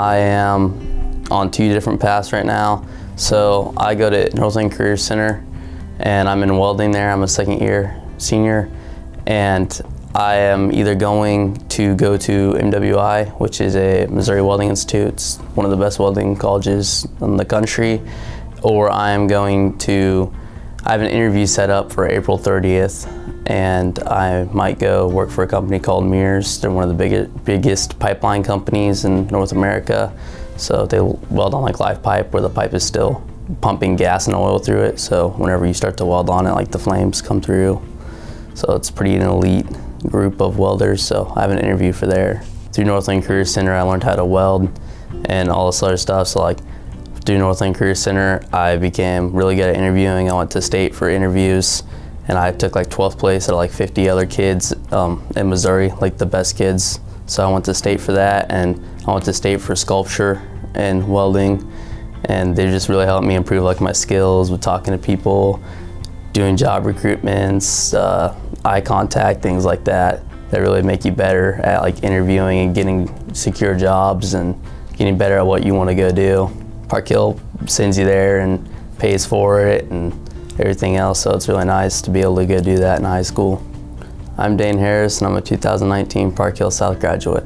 I am on 2 different paths right now. So I go to Northland Career Center and I'm in welding there. I'm a 2nd year senior, and I am either going to go to MWI, which is a Missouri Welding Institute. It's one of the best welding colleges in the country, or I am going to, I have an interview set up for April 30th, and I might go work for a company called Mears. They're one of the biggest pipeline companies in North America. So they weld on like live pipe, where the pipe is still pumping gas and oil through it. So whenever you start to weld on it, like the flames come through. So it's pretty an elite group of welders. So I have an interview for there. Through Northland Career Center, I learned how to weld and all this other stuff. So like through Northland Career Center, I became really good at interviewing. I went to state for interviews, and I took like 12th place out of like 50 other kids in Missouri, like the best kids. So I went to state for that, and I went to state for sculpture and welding, and they just really helped me improve like my skills with talking to people, doing job recruitments, eye contact, things like that really make you better at like interviewing and getting secure jobs and getting better at what you want to go do. Park Hill sends you there and pays for it and everything else, so it's really nice to be able to go do that in high school. I'm Dain Harris, and I'm a 2019 Park Hill South graduate.